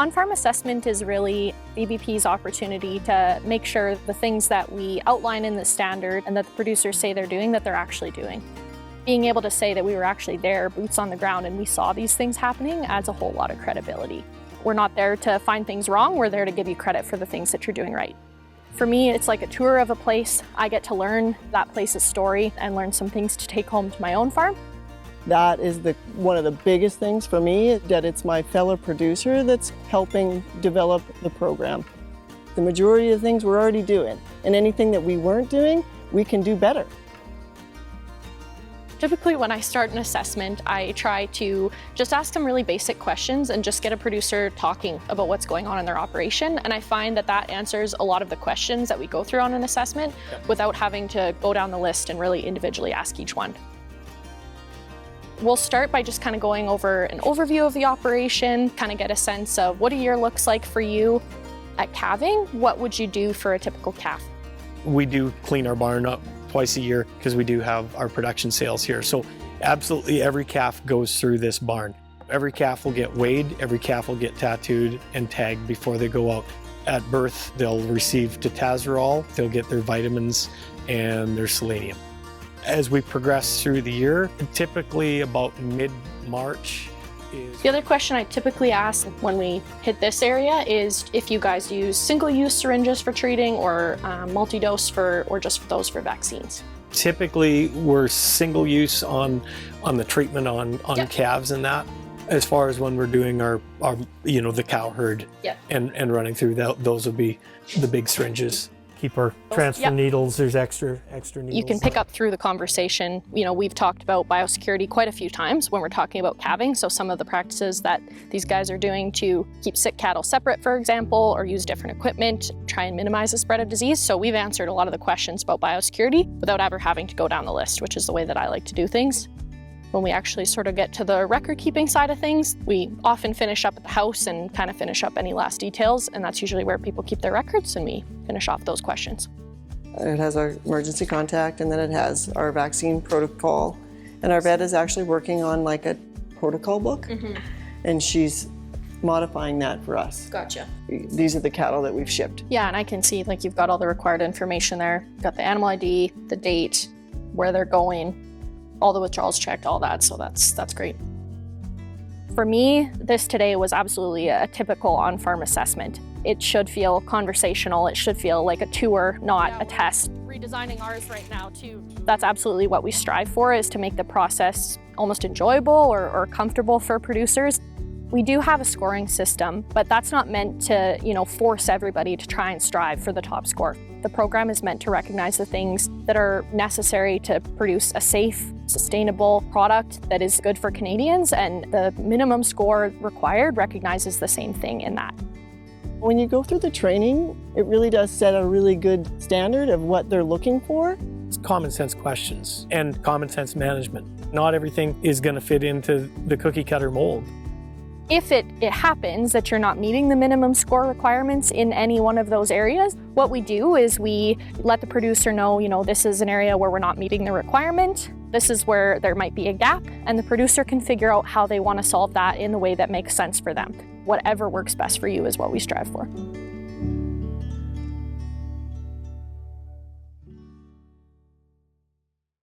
On-farm assessment is really VBP's opportunity to make sure the things that we outline in the standard and that the producers say they're doing, that they're actually doing. Being able to say that we were actually there, boots on the ground, and we saw these things happening adds a whole lot of credibility. We're not there to find things wrong, we're there to give you credit for the things that you're doing right. For me, it's like a tour of a place. I get to learn that place's story and learn some things to take home to my own farm. That is one of the biggest things for me, that it's my fellow producer that's helping develop the program. The majority of things we're already doing, and anything that we weren't doing, we can do better. Typically when I start an assessment, I try to just ask them really basic questions and just get a producer talking about what's going on in their operation. And I find that that answers a lot of the questions that we go through on an assessment without having to go down the list and really individually ask each one. We'll start by just kind of going over an overview of the operation, kind of get a sense of what a year looks like for you. At calving, what would you do for a typical calf? We do clean our barn up twice a year because we do have our production sales here. So absolutely every calf goes through this barn. Every calf will get weighed, every calf will get tattooed and tagged before they go out. At birth, they'll receive tazarol, they'll get their vitamins and their selenium. As we progress through the year, typically about mid-March is... The other question I typically ask when we hit this area is if you guys use single-use syringes for treating or multi-dose or just those for vaccines. Typically, we're single-use on the treatment on calves and that. As far as when we're doing our the cow herd and running through that, those will be the big syringes. Keep our transfer needles, there's extra needles. You can pick up through the conversation. We've talked about biosecurity quite a few times when we're talking about calving. So some of the practices that these guys are doing to keep sick cattle separate, for example, or use different equipment, try and minimize the spread of disease. So we've answered a lot of the questions about biosecurity without ever having to go down the list, which is the way that I like to do things. When we actually sort of get to the record-keeping side of things, we often finish up at the house and kind of finish up any last details, and that's usually where people keep their records, and we finish off those questions. It has our emergency contact, and then it has our vaccine protocol. And our vet is actually working on like a protocol book, and she's modifying that for us. Gotcha. These are the cattle that we've shipped. Yeah, and I can see like you've got all the required information there. You've got the animal ID, the date, where they're going, all the withdrawals checked, all that, so that's great. For me, this today was absolutely a typical on-farm assessment. It should feel conversational, it should feel like a tour, not a test. Redesigning ours right now too. That's absolutely what we strive for, is to make the process almost enjoyable or comfortable for producers. We do have a scoring system, but that's not meant to, force everybody to try and strive for the top score. The program is meant to recognize the things that are necessary to produce a safe, sustainable product that is good for Canadians, and the minimum score required recognizes the same thing in that. When you go through the training, it really does set a really good standard of what they're looking for. It's common sense questions and common sense management. Not everything is going to fit into the cookie cutter mold. If it happens that you're not meeting the minimum score requirements in any one of those areas, what we do is we let the producer know, this is an area where we're not meeting the requirement, this is where there might be a gap, and the producer can figure out how they want to solve that in the way that makes sense for them. Whatever works best for you is what we strive for.